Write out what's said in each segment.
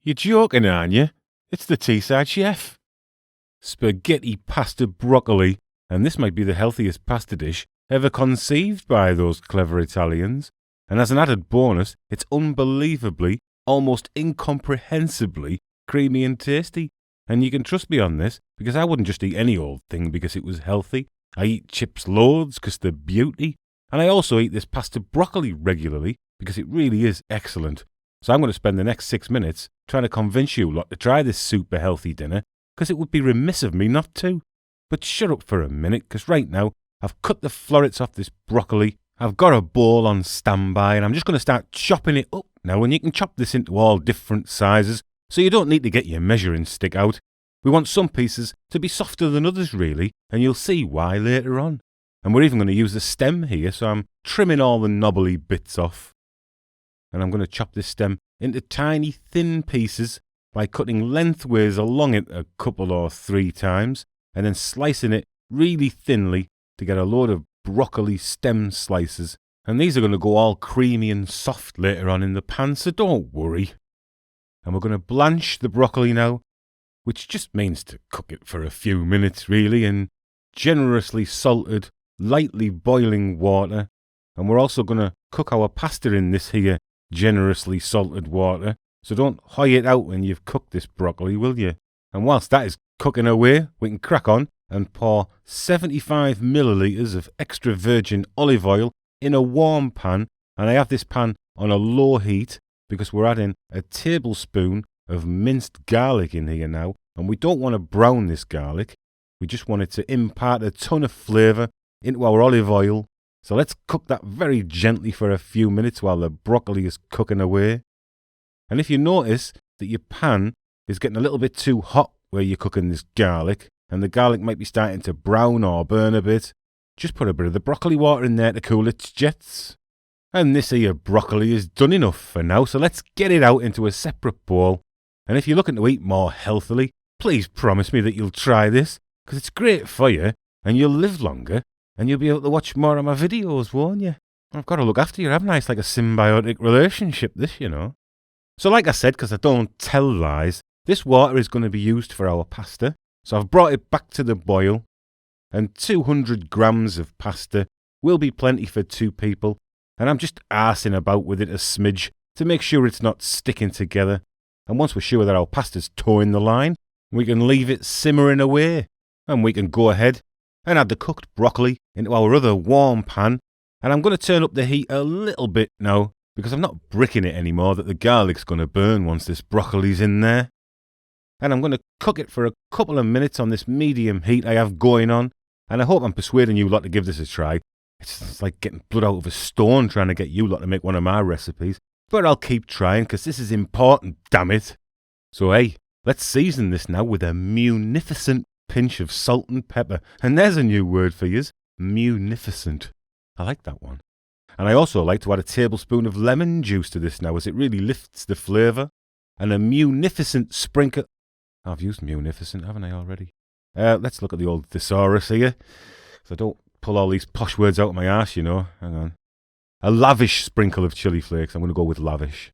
You're joking, aren't you? It's the Teesside Chef. Spaghetti pasta broccoli, and this might be the healthiest pasta dish ever conceived by those clever Italians. And as an added bonus, it's unbelievably, almost incomprehensibly creamy and tasty. And you can trust me on this, because I wouldn't just eat any old thing because it was healthy. I eat chips loads because they're beauty. And I also eat this pasta broccoli regularly because it really is excellent. So I'm going to spend the next 6 minutes trying to convince you lot to try this super healthy dinner, because it would be remiss of me not to. But shut up for a minute, because right now I've cut the florets off this broccoli, I've got a bowl on standby, and I'm just going to start chopping it up now. And you can chop this into all different sizes, so you don't need to get your measuring stick out. We want some pieces to be softer than others really, and you'll see why later on. And we're even going to use the stem here, so I'm trimming all the knobbly bits off. And I'm going to chop this stem into tiny thin pieces by cutting lengthways along it a couple or 3 times, and then slicing it really thinly to get a load of broccoli stem slices. And these are going to go all creamy and soft later on in the pan, so don't worry. And we're going to blanch the broccoli now, which just means to cook it for a few minutes really in generously salted, lightly boiling water. And we're also going to cook our pasta in this here generously salted water, so don't hoy it out when you've cooked this broccoli, will you? And whilst that is cooking away, we can crack on and pour 75 millilitres of extra virgin olive oil in a warm pan. And I have this pan on a low heat because we're adding a tablespoon of minced garlic in here now, and we don't want to brown this garlic. We just want it to impart a ton of flavour into our olive oil. So let's cook that very gently for a few minutes while the broccoli is cooking away. And if you notice that your pan is getting a little bit too hot where you're cooking this garlic, and the garlic might be starting to brown or burn a bit, just put a bit of the broccoli water in there to cool its jets. And this here broccoli is done enough for now, so let's get it out into a separate bowl. And if you're looking to eat more healthily, please promise me that you'll try this, because it's great for you, and you'll live longer, and you'll be able to watch more of my videos, won't you? I've got to look after you, haven't I? It's like a symbiotic relationship, this, you know. So like I said, because I don't tell lies, this water is going to be used for our pasta. So I've brought it back to the boil, and 200 grams of pasta will be plenty for 2 people. And I'm just arsing about with it a smidge to make sure it's not sticking together. And once we're sure that our pasta's toeing the line, we can leave it simmering away. And we can go ahead and add the cooked broccoli into our other warm pan. And I'm going to turn up the heat a little bit now, because I'm not bricking it anymore that the garlic's going to burn once this broccoli's in there. And I'm going to cook it for a couple of minutes on this medium heat I have going on. And I hope I'm persuading you lot to give this a try. It's like getting blood out of a stone trying to get you lot to make one of my recipes. But I'll keep trying, because this is important, damn it. So hey, let's season this now with a munificent pinch of salt and pepper. And there's a new word for yous, munificent. I like that one. And I also like to add a tablespoon of lemon juice to this now, as it really lifts the flavour. And a munificent sprinkle... I've used munificent, haven't I already? Let's look at the old thesaurus here, so I don't pull all these posh words out of my arse, you know. Hang on. A lavish sprinkle of chilli flakes. I'm going to go with lavish.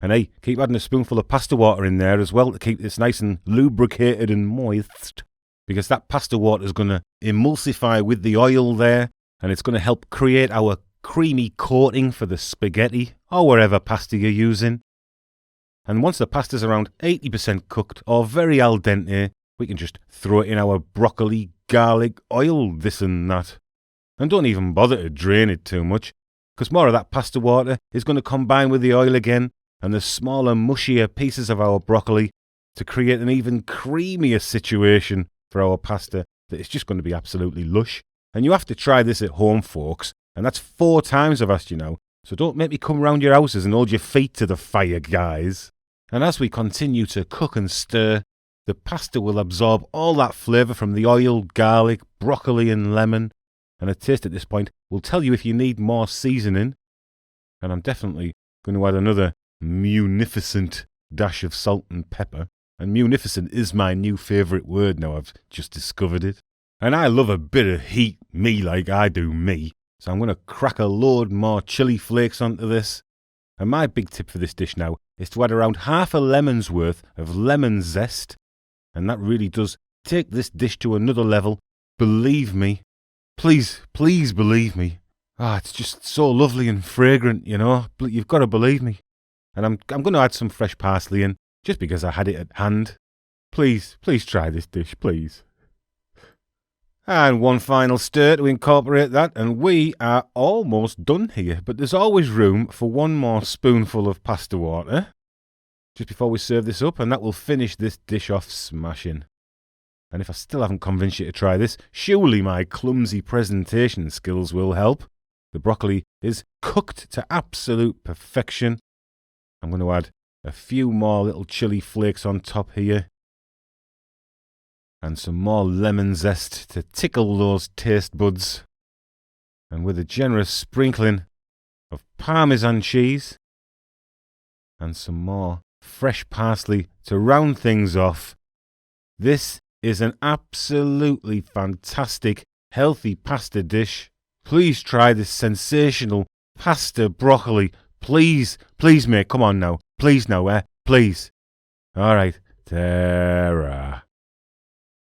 And hey, keep adding a spoonful of pasta water in there as well to keep this nice and lubricated and moist, because that pasta water is going to emulsify with the oil there, and it's going to help create our creamy coating for the spaghetti or whatever pasta you're using. And once the pasta's around 80% cooked or very al dente, we can just throw it in our broccoli, garlic, oil, this and that. And don't even bother to drain it too much, because more of that pasta water is going to combine with the oil again and the smaller, mushier pieces of our broccoli to create an even creamier situation for our pasta that is just going to be absolutely lush. And you have to try this at home, folks, and that's 4 times I've asked you now, so don't make me come round your houses and hold your feet to the fire, guys. And as we continue to cook and stir, the pasta will absorb all that flavour from the oil, garlic, broccoli and lemon, and a taste at this point will tell you if you need more seasoning. And I'm definitely going to add another munificent dash of salt and pepper. And munificent is my new favourite word now, I've just discovered it. And I love a bit of heat, me like I do me. So I'm going to crack a load more chilli flakes onto this. And my big tip for this dish now is to add around half a lemon's worth of lemon zest. And that really does take this dish to another level. Believe me. Please believe me. It's just so lovely and fragrant, you know. You've got to believe me. And I'm going to add some fresh parsley in, just because I had it at hand. Please try this dish, please. And one final stir to incorporate that, and we are almost done here. But there's always room for one more spoonful of pasta water, just before we serve this up, and that will finish this dish off smashing. And if I still haven't convinced you to try this, surely my clumsy presentation skills will help. The broccoli is cooked to absolute perfection. I'm going to add a few more little chilli flakes on top here. And some more lemon zest to tickle those taste buds. And with a generous sprinkling of Parmesan cheese. And some more fresh parsley to round things off. This is an absolutely fantastic, healthy pasta dish. Please try this sensational pasta broccoli. Please, mate, come on now. Please now, please. All right, ta-ra.